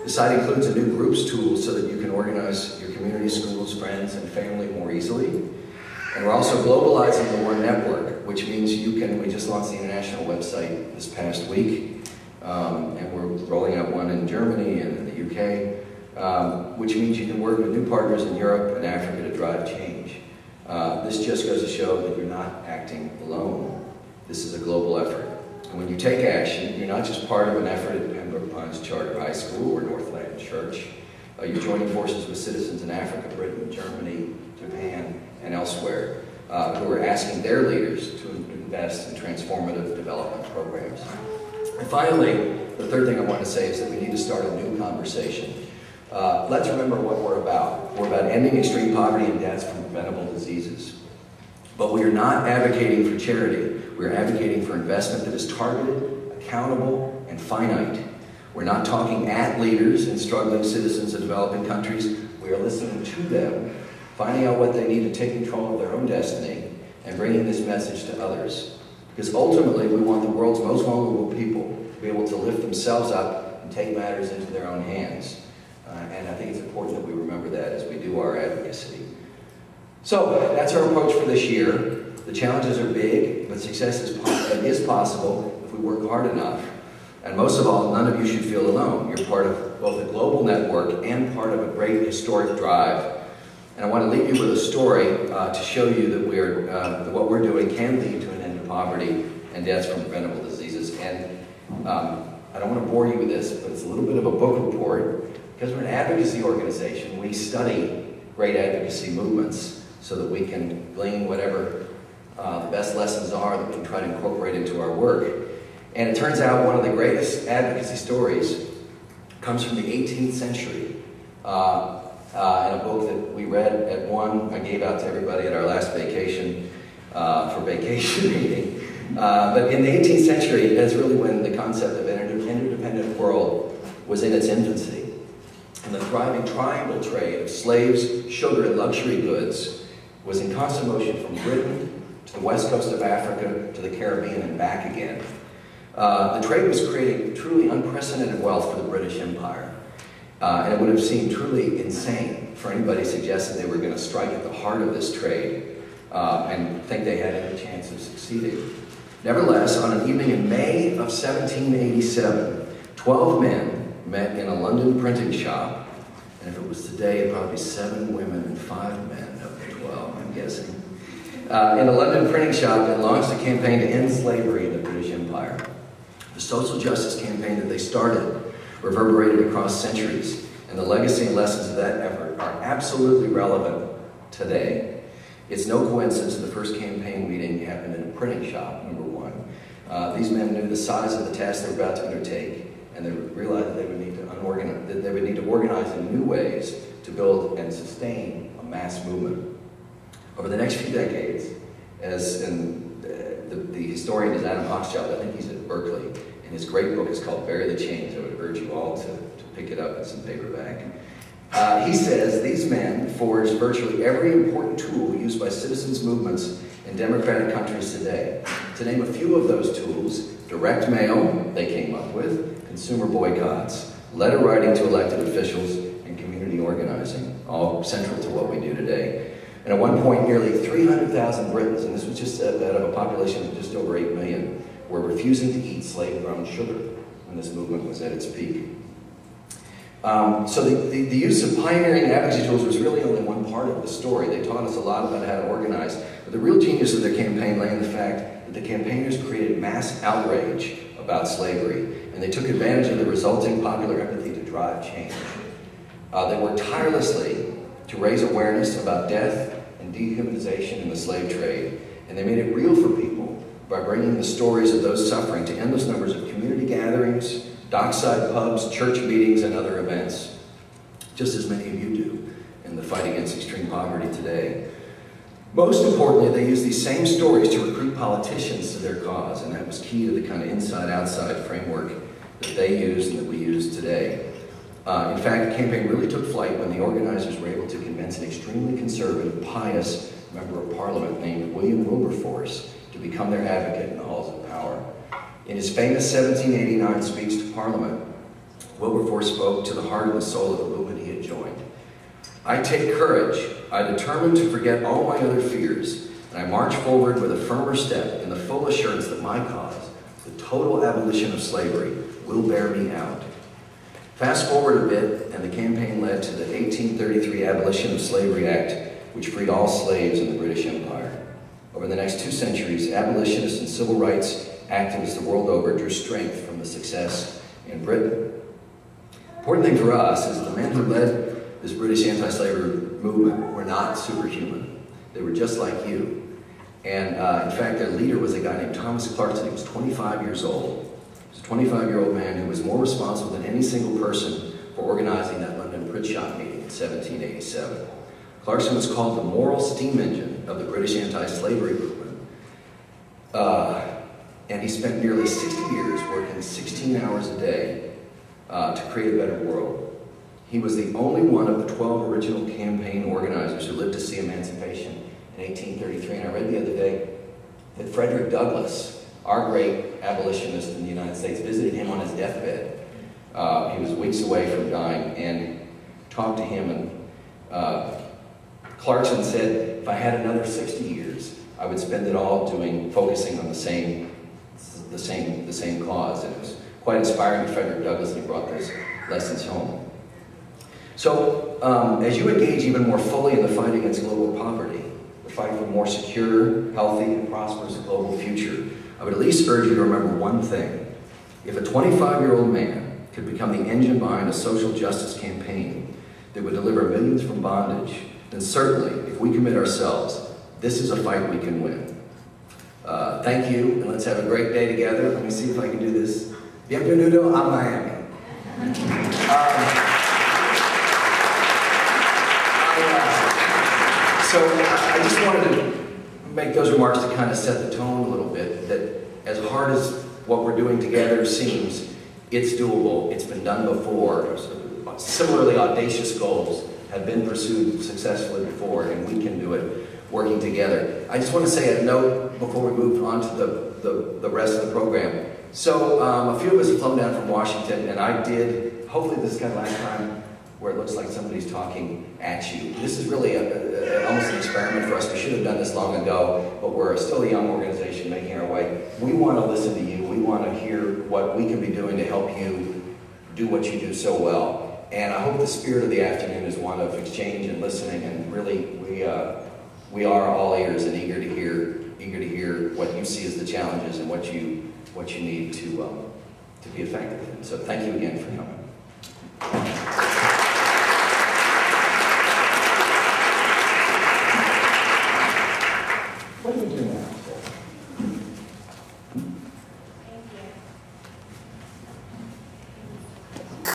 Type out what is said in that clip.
The site includes a new groups tool so that you can organize your community, schools, friends, and family more easily. And we're also globalizing the One Network, which means we just launched the international website this past week, and we're rolling out one in Germany and in the UK, which means you can work with new partners in Europe and Africa to drive change. This just goes to show that you're not acting alone. This is a global effort. And when you take action, you're not just part of an effort at Pembroke Pines Charter High School or Northland Church. You're joining forces with citizens in Africa, Britain, Germany, Japan, and elsewhere who are asking their leaders to invest in transformative development programs. And finally, the third thing I want to say is that we need to start a new conversation. Let's remember what we're about. We're about ending extreme poverty and deaths from preventable diseases. But we are not advocating for charity. We're advocating for investment that is targeted, accountable, and finite. We're not talking at leaders and struggling citizens of developing countries. We are listening to them, finding out what they need to take control of their own destiny, and bringing this message to others. Because ultimately, we want the world's most vulnerable people to be able to lift themselves up and take matters into their own hands. And I think it's important that we remember that as we do our advocacy. So that's our approach for this year. The challenges are big, but success is possible if we work hard enough. And most of all, none of you should feel alone. You're part of both a global network and part of a great historic drive. And I want to leave you with a story to show you that what we're doing can lead to an end to poverty and deaths from preventable diseases. And I don't want to bore you with this, but it's a little bit of a book report. Because we're an advocacy organization, we study great advocacy movements so that we can glean whatever the best lessons are that we can try to incorporate into our work. And it turns out one of the greatest advocacy stories comes from the 18th century. In a book that we read at one, I gave out to everybody at our last vacation for vacation reading. But in the 18th century, that's really when the concept of an interdependent world was in its infancy. And the thriving triangle trade of slaves, sugar, and luxury goods was in constant motion from Britain to the west coast of Africa to the Caribbean and back again. The trade was creating truly unprecedented wealth for the British Empire. And it would have seemed truly insane for anybody suggesting they were going to strike at the heart of this trade and think they had any chance of succeeding. Nevertheless, on an evening in May of 1787, 12 men met in a London printing shop, and if it was today, it'd probably be 7 women and 5 men of the 12, I'm guessing, in a London printing shop and launched a campaign to end slavery in the British Empire. The social justice campaign that they started reverberated across centuries, and the legacy and lessons of that effort are absolutely relevant today. It's no coincidence that the first campaign meeting happened in a printing shop, number one. These men knew the size of the task they were about to undertake, and they realized that they would need to organize in new ways to build and sustain a mass movement. Over the next few decades, as the historian is Adam Hochschild, I think he's at Berkeley, and his great book is called Bury the Chains. I would urge you all to pick it up in some paperback. He says these men forged virtually every important tool used by citizens' movements in democratic countries today. To name a few of those tools, direct mail, they came up with, consumer boycotts, letter writing to elected officials, and community organizing, all central to what we do today. And at one point, nearly 300,000 Britons, and this was just out of a population of just over 8 million, were refusing to eat slave-grown sugar when this movement was at its peak. So the use of pioneering advocacy tools was really only one part of the story. They taught us a lot about how to organize. But the real genius of their campaign lay in the fact that the campaigners created mass outrage about slavery, and they took advantage of the resulting popular empathy to drive change. They worked tirelessly to raise awareness about death and dehumanization in the slave trade, and they made it real for people by bringing the stories of those suffering to endless numbers of community gatherings, dockside pubs, church meetings, and other events, just as many of you do in the fight against extreme poverty today. Most importantly, they used these same stories to recruit politicians to their cause, and that was key to the kind of inside-outside framework that they used and that we use today. In fact, the campaign really took flight when the organizers were able to convince an extremely conservative, pious member of parliament named William Wilberforce to become their advocate in the halls of power. In his famous 1789 speech to Parliament, Wilberforce spoke to the heart and the soul of the movement he had joined. "I take courage. I determine to forget all my other fears, and I march forward with a firmer step in the full assurance that my cause, the total abolition of slavery, will bear me out." Fast forward a bit, and the campaign led to the 1833 Abolition of Slavery Act, which freed all slaves in the British Empire. Over the next 2 centuries, abolitionists and civil rights activists the world over drew strength from the success in Britain. Important thing for us is the men who led this British anti-slavery movement were not superhuman. They were just like you. And in fact, their leader was a guy named Thomas Clarkson. He was 25 years old. He was a 25-year-old man who was more responsible than any single person for organizing that London print shop meeting in 1787. Clarkson was called the moral steam engine of the British anti-slavery movement. And he spent nearly 60 years working 16 hours a day to create a better world. He was the only one of the 12 original campaign organizers who lived to see emancipation in 1833. And I read the other day that Frederick Douglass, our great abolitionist in the United States, visited him on his deathbed. He was weeks away from dying, and talked to him, and Clarkson said, "If I had another 60 years, I would spend it all focusing on the same cause." And it was quite inspiring to Frederick Douglass, and he brought those lessons home. So, as you engage even more fully in the fight against global poverty, the fight for a more secure, healthy, and prosperous global future, I would at least urge you to remember one thing. If a 25-year-old man could become the engine behind a social justice campaign that would deliver millions from bondage, then certainly, if we commit ourselves, this is a fight we can win. Thank you, and let's have a great day together. Let me see if I can do this. Bienvenido a Miami. So I just wanted to make those remarks to kind of set the tone a little bit, that as hard as what we're doing together seems, it's doable. It's been done before. Similarly audacious goals have been pursued successfully before, and we can do it working together. I just want to say a note before we move on to the rest of the program. So a few of us have flown down from Washington, and I did, hopefully this is kind of last time where it looks like somebody's talking at you. This is really almost an experiment for us. We should have done this long ago, but we're still a young organization making our way. We want to listen to you. We want to hear what we can be doing to help you do what you do so well. And I hope the spirit of the afternoon is one of exchange and listening, and really we are all ears and eager to hear what you see as the challenges and what you need to be effective in. So thank you again for coming.